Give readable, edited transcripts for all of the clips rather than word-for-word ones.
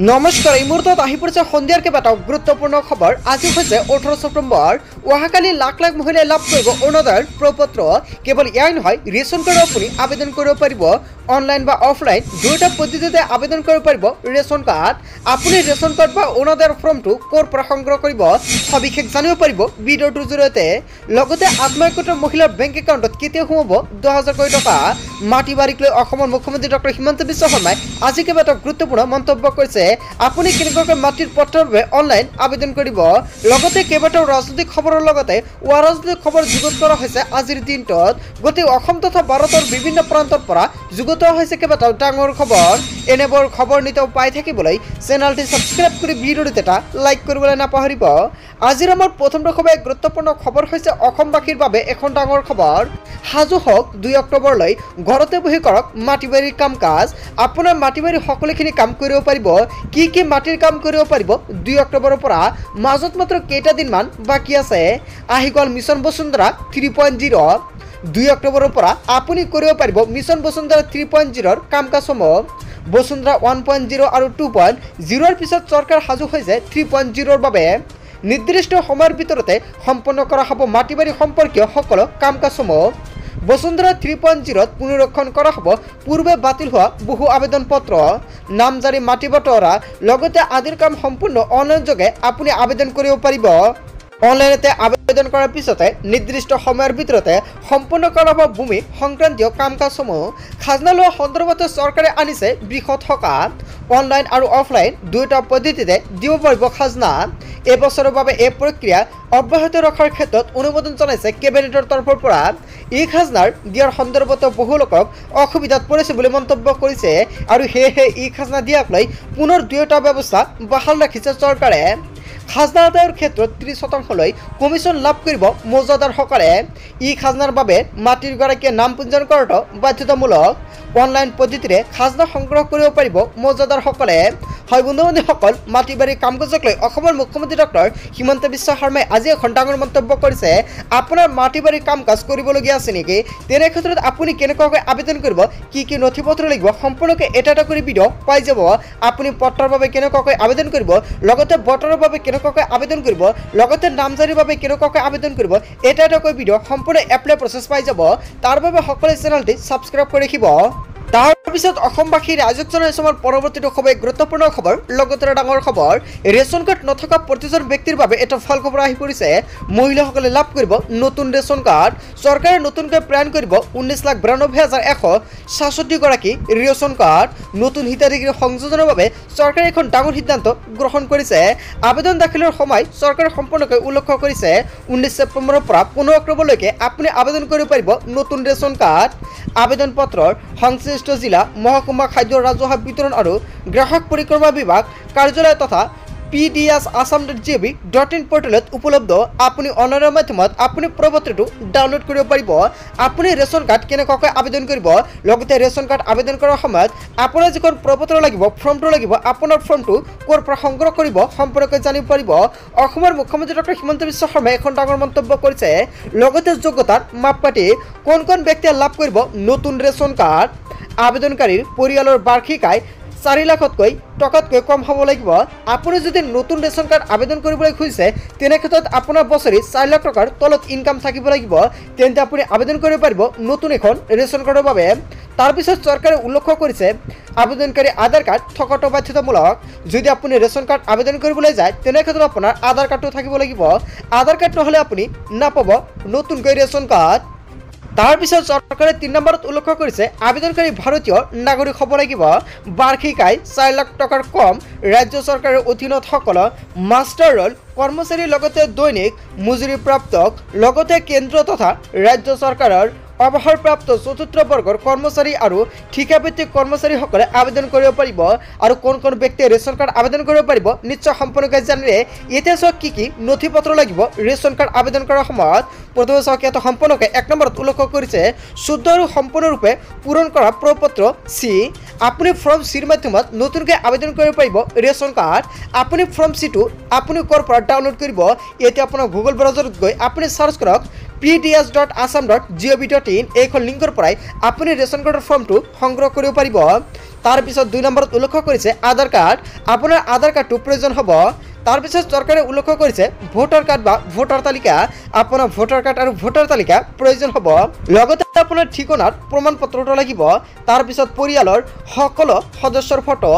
নমস্কাৰ এই মুহূৰ্তত আহি পৰিছে সন্ধিয়াৰ কেইবাটাও গুৰুত্বপূৰ্ণ খবৰ। আজি হৈছে 18 ছেপ্টেম্বৰ। অহাকালি লাখ লাখ মহিলাই লাভ কৰিব অৰুণোদয়ৰ প্ৰপত্ৰ। কেৱল ইয়াই নহয়, ৰেচন কাৰ্ড আপুনি আবেদন কৰিব পাৰিব অনলাইন বা অফলাইন দুয়োটা পদ্ধতিতে আবেদন কৰিব পাৰিব ৰেচন কাৰ্ড। আপুনি ৰেচন কাৰ্ড বা অৰুণোদয়ৰ ফৰ্মটো ক'ৰ পৰা সংগ্ৰহ কৰিব সবিশেষ জানিব পাৰিব ভিডিঅ'টোৰ জৰিয়তে। লগতে আত্মসহায়ক মহিলাৰ বেংক একাউণ্টত কেতিয়া সোমাব 10,000 কোটি টকা। মাটি বাৰীক লৈ অসমৰ মুখ্যমন্ত্ৰী ডক্টৰ হিমন্ত বিশ্ব শৰ্মাই আজি কেইবাটাও গুৰুত্বপূৰ্ণ মন্তব্য কৰিছে। আপুনি কেনেকৈ মাটিৰ পত্ৰৰ বাবে অনলাইন আবেদন কৰিব। লগতে কেইবাটাও ৰাজনৈতিক খবৰৰ লগতে অৰাজনৈতিক খবৰ যুগুত কৰা হৈছে আজিৰ দিনটোত। গোটেই অসম তথা ভাৰতৰ বিভিন্ন প্ৰান্তৰ পৰা যুগুত হৈছে কেইবাটাও ডাঙৰ খবৰ। এনেবোৰ খবৰ নিতৌ পাই থাকিবলৈ চেনেলটি ছাবস্ক্ৰাইব কৰি ভিডিঅ'টোত এটা লাইক কৰিবলৈ নাপাহৰিব। আজিৰ আমাৰ প্ৰথমটো খবৰ গুৰুত্বপূৰ্ণ খবৰ হৈছে অসমবাসীৰ বাবে এখন ডাঙৰ খবৰ। সাজু হওক 2 অক্টোবৰলৈ ঘৰতে বহি কৰক মাটি বাৰীৰ কাম কাজ। আপোনাৰ মাটি বাৰীৰ সকলোখিনি কাম কৰিব পাৰিব। কি মাটিৰ কাম কৰিব পাৰিব 2 অক্টোবৰৰ পৰা। মাজত মাত্ৰ কেইটা দিনমান বাকী আছে। আহি গ'ল মিছন বসুন্ধৰা 3.0। 2 অক্টোবৰৰ পৰা আপুনি কৰিব পাৰিব মিছন বসুন্ধৰা 3.0ৰ কাম কাজসমূহ। বসুন্ধৰা 1.0 আৰু 2.0ৰ পিছত চৰকাৰ সাজু হৈছে 3.0ৰ বাবে। নিৰ্দিষ্ট সময়ৰ ভিতৰতে সম্পন্ন কৰা হ'ব মাটি বাৰী সম্পৰ্কীয় সকলো কাম কাজসমূহ। বসুন্ধৰা 3.0ত পুনৰীক্ষণ কৰা হ'ব পূৰ্বে বাতিল হোৱা বহু আবেদন পত্ৰ। নামজাৰি মাটি বটৰা লগতে আদিৰ কাম সম্পূৰ্ণ অনলাইন যোগে আপুনি আবেদন কৰিব পাৰিব। অনলাইনতে আবেদন কৰাৰ পিছতে নিৰ্দিষ্ট সময়ৰ ভিতৰতে সম্পূৰ্ণ কৰা হ'ব ভূমি সংক্ৰান্তীয় কাম কাজসমূহ। খাজনা লোৱা সন্দৰ্ভতে চৰকাৰে আনিছে বৃহৎ সকাহ। অনলাইন আৰু অফলাইন দুয়োটা পদ্ধতিতে দিব পাৰিব খাজনা। এবছৰৰ বাবে এই প্ৰক্ৰিয়া অব্যাহত ৰখাৰ ক্ষেত্ৰত অনুমোদন জনাইছে কেবিনেটৰ তৰফৰ পৰা। এই খাজনাৰ দিয়াৰ সন্দৰ্ভত বহু লোকক অসুবিধাত পৰিছে বুলি মন্তব্য কৰিছে আৰু সেয়েহে এই খাজনা দিয়াক লৈ পুনৰ দুয়োটা ব্যৱস্থা বাহাল ৰাখিছে চৰকাৰে। খাজনা আদায়ৰ ক্ষেত্ৰত 30% কমিশ্যন লাভ কৰিব মৌজাদাৰসকলে। ই খাজনাৰ বাবে মাটিৰ গৰাকীয়ে নাম পঞ্জীয়ন কৰাটো বাধ্যতামূলক। অনলাইন পদ্ধতিৰে খাজনা সংগ্ৰহ কৰিব পাৰিব মৌজাদাৰসকলে। হয় বন্ধু-বান্ধৱীসকল, মাটি বাৰীৰ কাম কাজক লৈ অসমৰ মুখ্যমন্ত্ৰী ডক্টৰ হিমন্ত বিশ্ব শৰ্মাই আজি এখন ডাঙৰ মন্তব্য কৰিছে। আপোনাৰ মাটি বাৰীৰ কাম কাজ কৰিবলগীয়া আছে নেকি? তেনে ক্ষেত্ৰত আপুনি কেনেকুৱাকৈ আবেদন কৰিব, কি নথি পত্ৰ লাগিব, সম্পূৰ্ণকৈ এটা এটা কৰি ভিডিঅ' পাই যাব। আপুনি পত্ৰৰ বাবে কেনেকুৱাকৈ আবেদন কৰিব, লগতে ভোটাৰৰ বাবে কেনেকুৱাকৈ আবেদন কৰিব, লগতে নামজাৰিৰ বাবে কেনেকুৱাকৈ আবেদন কৰিব, এটা এটাকৈ ভিডিঅ' সম্পূৰ্ণ এপ্লাই প্ৰচেছ পাই যাব। তাৰ বাবে সকলোৱে চেনেলটি ছাবস্ক্ৰাইব কৰি ৰাখিব। তাৰপিছত অসমবাসী ৰাইজক জনাইছো আমাৰ পৰৱৰ্তীটো খুবেই গুৰুত্বপূৰ্ণ খবৰ। লগতে ডাঙৰ খবৰ, ৰেচন কাৰ্ড নথকা প্ৰতিজন ব্যক্তিৰ বাবে এটা ভাল খবৰ আহি পৰিছে। মহিলাসকলে লাভ কৰিব নতুন ৰেচন কাৰ্ড। চৰকাৰে নতুনকৈ প্ৰেৰণ কৰিব 19,92,166 গৰাকী ৰেচন কাৰ্ড। নতুন হিতাধিকাৰী সংযোজনৰ বাবে চৰকাৰে এখন ডাঙৰ সিদ্ধান্ত গ্ৰহণ কৰিছে। আবেদন দাখিলৰ সময় চৰকাৰে সম্পূৰ্ণকৈ উল্লেখ কৰিছে। 19 ছেপ্টেম্বৰৰ পৰা 15 অক্টোবৰলৈকে আপুনি আবেদন কৰিব পাৰিব নতুন ৰেচন কাৰ্ড। আবেদন পত্ৰৰ সংশ্লিষ্ট জিলা, মহকুমা, খাদ্য ৰাজহুৱা বিতৰণ আৰু গ্ৰাহক পৰিক্ৰমা বিভাগ কাৰ্যালয় তথা pdsasam.gov.in পৰ্টেলত উপলব্ধ। আপুনি অনলাইনৰ মাধ্যমত আপুনি প্ৰপত্ৰটো ডাউনলোড কৰিব পাৰিব। আপুনি ৰেচন কাৰ্ড কেনেকুৱাকৈ আবেদন কৰিব, লগতে ৰেচন কাৰ্ড আবেদন কৰাৰ সময়ত আপোনাৰ যিখন প্ৰপত্ৰ লাগিব, ফৰ্মটো লাগিব, আপোনাৰ ফৰ্মটো ক'ৰ পৰা সংগ্ৰহ কৰিব সম্পৰ্কে জানিব পাৰিব। অসমৰ মুখ্যমন্ত্ৰী ডক্টৰ হিমন্ত বিশ্ব শৰ্মাই এখন ডাঙৰ মন্তব্য কৰিছে। লগতে যোগ্যতাৰ মাপকাঠি, কোন ব্যক্তিয়ে লাভ কৰিব নতুন ৰেচন কাৰ্ড। আবেদনকাৰীৰ পৰিয়ালৰ বাৰ্ষিক আয় 4 লাখতকৈ টকাতকৈ কম হ'ব লাগিব। আপুনি যদি নতুন ৰেচন কাৰ্ড আবেদন কৰিবলৈ খুজিছে, তেনে ক্ষেত্ৰত আপোনাৰ বছৰি 4 লাখ টকাৰ তলত ইনকাম থাকিব লাগিব। তেন্তে আপুনি আবেদন কৰিব পাৰিব নতুন এখন ৰেচন কাৰ্ডৰ বাবে। তাৰপিছত চৰকাৰে উল্লেখ কৰিছে আবেদনকাৰী আধাৰ কাৰ্ড থকাটো বাধ্যতামূলক। যদি আপুনি ৰেচন কাৰ্ড আবেদন কৰিবলৈ যায়, তেনে ক্ষেত্ৰত আপোনাৰ আধাৰ কাৰ্ডটো থাকিব লাগিব। আধাৰ কাৰ্ড নহ'লে আপুনি নাপাব নতুনকৈ ৰেচন কাৰ্ড। তাৰপিছত চৰকাৰে 3 নম্বৰত উল্লেখ কৰিছে আবেদনকাৰী ভাৰতীয় নাগৰিক হ'ব লাগিব। বাৰ্ষিক আয় 4 লাখ টকাৰ কম। ৰাজ্য চৰকাৰৰ অধীনত সকলো মাষ্টাৰ ৰোল কৰ্মচাৰীৰ লগতে দৈনিক মজুৰি প্ৰাপ্তক, লগতে কেন্দ্ৰ তথা ৰাজ্য চৰকাৰৰ অৱসৰপ্ৰাপ্ত চতুৰ্থ বৰ্গৰ কৰ্মচাৰী আৰু ঠিকাভিত্তিক কৰ্মচাৰীসকলে আবেদন কৰিব পাৰিব। আৰু কোন ব্যক্তিয়ে ৰেচন কাৰ্ড আবেদন কৰিব পাৰিব নিশ্চয় সম্পূৰ্ণকৈ জানিলে। এতিয়া চাওক কি নথি পত্ৰ লাগিব ৰেচন কাৰ্ড আবেদন কৰাৰ সময়ত। প্ৰথমে চাওক ইয়াত সম্পূৰ্ণকৈ 1 নম্বৰত উল্লেখ কৰিছে শুদ্ধ আৰু সম্পূৰ্ণৰূপে পূৰণ কৰা প্ৰপত্ৰ চি। আপুনি ফৰ্ম চিৰ মাধ্যমত নতুনকৈ আবেদন কৰিব পাৰিব ৰেচন কাৰ্ড। আপুনি ফৰ্ম চিটো আপুনি ক'ৰ পৰা ডাউনলোড কৰিব, এতিয়া আপোনাৰ গুগল ব্ৰাউজাৰত গৈ আপুনি চাৰ্চ কৰক pds.assam.gov.in এইখন লিংকৰ পৰাই আপুনি ৰেচন কাৰ্ডৰ ফৰ্মটো সংগ্ৰহ কৰিব পাৰিব। তাৰ পিছত 2 নম্বৰত উল্লেখ কৰিছে আধাৰ কাৰ্ড, আপোনাৰ আধাৰ কাৰ্ডটো প্ৰয়োজন হ'ব। তাৰ পিছত চৰকাৰে উল্লেখ কৰিছে ভোটাৰ কাৰ্ড বা ভোটাৰ তালিকা, আপোনাৰ ভোটাৰ কাৰ্ড আৰু ভোটাৰ তালিকা প্ৰয়োজন হ'ব। লগতে আপোনাৰ ঠিকনাৰ প্ৰমাণপত্ৰটো লাগিব। তাৰ পিছত পৰিয়ালৰ সকলো সদস্যৰ ফটো,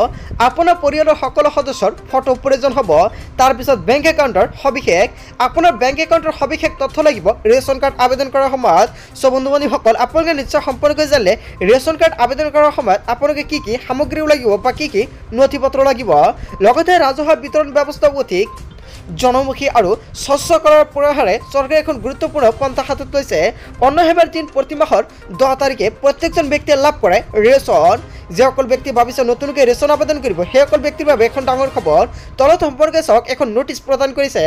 আপোনাৰ পৰিয়ালৰ সকলো সদস্যৰ ফটো প্ৰয়োজন হ'ব। তাৰ পিছত বেংক একাউণ্টৰ সবিশেষ, আপোনাৰ বেংক একাউণ্টৰ সবিশেষ তথ্য লাগিব ৰেচন কাৰ্ড আবেদন কৰাৰ সময়ত। চ' বন্ধু বান্ধৱীসকল, আপোনালোকে নিশ্চয় সম্পৰ্কে জানিলে ৰেচন কাৰ্ড আবেদন কৰাৰ সময়ত আপোনালোকে কি কি সামগ্ৰী লাগিব বা কি কি নথি পত্ৰ লাগিব। লগতে ৰাজহুৱা বিতৰণ ব্যৱস্থা অধিক জনমুখী আৰু স্বচ্ছ কৰাৰ প্ৰয়াসেৰে চৰকাৰে এখন গুৰুত্বপূৰ্ণ পন্থা হাতত লৈছে। অন্ন সেৱাৰ দিন প্ৰতি মাহৰ 10 তাৰিখে প্ৰত্যেকজন ব্যক্তিয়ে লাভ কৰে ৰেচন। যিসকল ব্যক্তি ভাবিছে নতুনকৈ ৰেচন আবেদন কৰিব সেইসকল ব্যক্তিৰ বাবে এখন ডাঙৰ খবৰ। তলত সম্পৰ্কে চাওক, এখন নোটিছ প্ৰদান কৰিছে।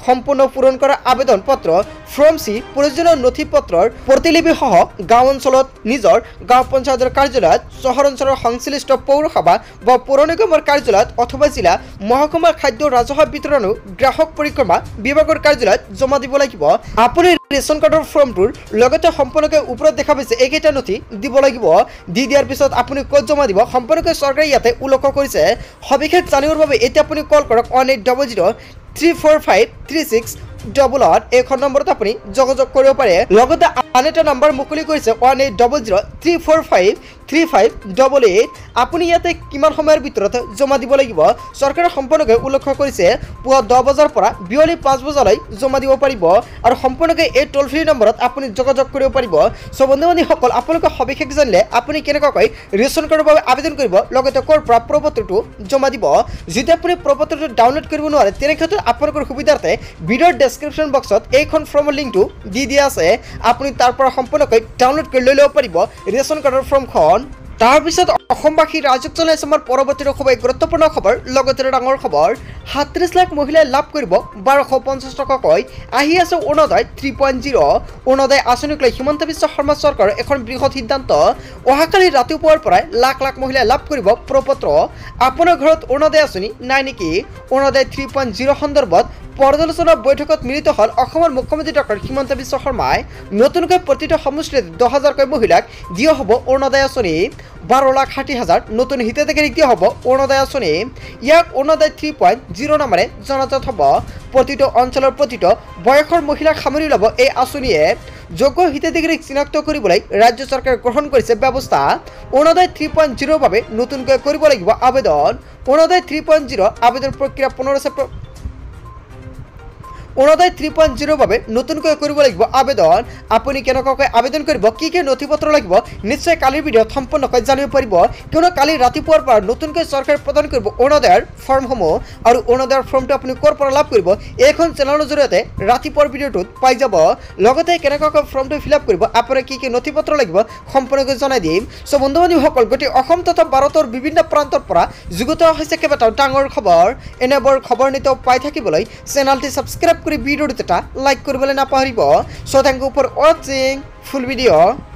সম্পূৰ্ণ পূৰণ কৰা আবেদন পত্ৰ ফৰ্ম চি প্ৰয়োজনীয় নথি পত্ৰৰ প্ৰতিলিপিসহ গাঁও অঞ্চলত নিজৰ গাঁও পঞ্চায়তৰ কাৰ্যালয়ত, চহৰ অঞ্চলৰ সংশ্লিষ্ট পৌৰসভা বা পৌৰ নিগমৰ কাৰ্যালয়ত অথবা জিলা মহকুমা খাদ্য ৰাজহুৱা বিতৰণ গ্ৰাহক পৰিক্ৰমা বিভাগৰ কাৰ্যালয়ত জমা দিব লাগিব। আপুনি ৰেচন কাৰ্ডৰ ফৰ্মটোৰ লগতে সম্পূৰ্ণকৈ ওপৰত দেখা পাইছে এইকেইটা নথি দিব লাগিব। দি দিয়াৰ পিছত আপুনি ক'ত জমা দিব সম্পূৰ্ণকৈ চৰকাৰে ইয়াতে উল্লেখ কৰিছে। সবিশেষ জানিবৰ বাবে এতিয়া আপুনি কল কৰক 1800-345-3688 এইখন নম্বৰত আপুনি যোগাযোগ কৰিব পাৰে। লগতে আন এটা নম্বৰ মুকলি কৰিছে 1800-345-3588। আপুনি ইয়াতে কিমান সময়ৰ ভিতৰত জমা দিব লাগিব চৰকাৰে সম্পূৰ্ণকৈ উল্লেখ কৰিছে। পুৱা 10 বজাৰ পৰা বিয়লি 5 বজালৈ জমা দিব পাৰিব আৰু সম্পূৰ্ণকৈ এই টোল ফ্ৰী নম্বৰত আপুনি যোগাযোগ কৰিব পাৰিব। চ' বন্ধু বান্ধৱীসকল, আপোনালোকে সবিশেষ জানিলে আপুনি কেনেকুৱাকৈ ৰেচন কাৰ্ডৰ বাবে আবেদন কৰিব, লগতে ক'ৰ পৰা প্ৰপত্ৰটো জমা দিব। যদি আপুনি প্ৰপত্ৰটো ডাউনলোড কৰিব নোৱাৰে তেনেক্ষেত্ৰত আপোনালোকৰ সুবিধাৰ্থে ভিডিঅ'ৰ ডেছক্ৰিপশ্যন বক্সত এইখন ফৰ্মৰ লিংকটো দি দিয়া আছে। আপুনি তাৰ পৰা সম্পূৰ্ণকৈ ডাউনলোড কৰি লৈ ল'ব পাৰিব ৰেচন কাৰ্ডৰ ফৰ্মখন। তাৰপিছত অসমবাসী ৰাজক জনাইছে আমাৰ পৰৱৰ্তী খুবেই গুৰুত্বপূৰ্ণ খবৰ। লগতে ডাঙৰ খবৰ, 37 লাখ মহিলাই লাভ কৰিব 1250 টকাকৈ। আহি আছে অৰুণোদয় 3.0। অৰুণোদয় আঁচনিক লৈ হিমন্ত বিশ্ব শৰ্মা চৰকাৰৰ এখন বৃহৎ সিদ্ধান্ত। অহাকালি ৰাতিপুৱাৰ পৰাই লাখ লাখ মহিলাই লাভ কৰিব প্ৰপত্ৰ। আপোনাৰ ঘৰত অৰুণোদয় আঁচনি নাই নেকি? অৰুণোদয় 3.0 সন্দৰ্ভত পৰ্যালোচনা বৈঠকত মিলিত হ'ল অসমৰ মুখ্যমন্ত্ৰী ডক্টৰ হিমন্ত বিশ্ব শৰ্মাই। নতুনকৈ প্ৰতিটো সমষ্টিত 10,000কৈ মহিলাক দিয়া হ'ব অৰুণোদয় আঁচনি। 12,60,000 নতুন হিতাধিকাৰীক দিয়া হ'ব অৰুণোদয় আঁচনি। ইয়াক অৰুণোদয় 3.0 নামেৰে জনাজাত হ'ব। প্ৰতিটো অঞ্চলৰ প্ৰতিটো বয়সৰ মহিলাক সামৰি ল'ব এই আঁচনিয়ে। যোগ্য হিতাধিকাৰীক চিনাক্ত কৰিবলৈ ৰাজ্য চৰকাৰে গ্ৰহণ কৰিছে ব্যৱস্থা। অৰুণোদয় 3.0 বাবে নতুনকৈ কৰিব লাগিব আবেদন। অৰুণোদয় 3.0 আবেদন প্ৰক্ৰিয়া 15 ছেপ্টেম্বৰ। অৰুণোদয় 3.0 বাবে নতুনকৈ কৰিব লাগিব আবেদন। আপুনি কেনেকুৱাকৈ আবেদন কৰিব, কি কি নথি পত্ৰ লাগিব নিশ্চয় কালিৰ ভিডিঅ'ত সম্পূৰ্ণকৈ জানিব পাৰিব। কিয়নো কালি ৰাতিপুৱাৰ পৰা নতুনকৈ চৰকাৰে প্ৰদান কৰিব অৰুণোদয়ৰ ফৰ্মসমূহ আৰু অৰুণোদয়ৰ ফৰ্মটো আপুনি ক'ৰ পৰা লাভ কৰিব এইখন চেনেলৰ জৰিয়তে ৰাতিপুৱাৰ ভিডিঅ'টোত পাই যাব। লগতে কেনেকুৱাকৈ ফৰ্মটো ফিল আপ কৰিব, আপোনাৰ কি কি নথি পত্ৰ লাগিব সম্পূৰ্ণকৈ জনাই দিম। চ' বন্ধু বান্ধৱীসকল, গোটেই অসম তথা ভাৰতৰ বিভিন্ন প্ৰান্তৰ পৰা যুগুত হৈছে কেইবাটাও ডাঙৰ খবৰ। এনেবোৰ খবৰ নিতৌ পাই থাকিবলৈ চেনেলটি ছাবস্ক্ৰাইব কৰি ভিডিঅ'টো এটা লাইক কৰিবলৈ নাপাহৰিব। চ' থেংক ইউ ফৰ ৱাচিং ফুল ভিডিঅ'।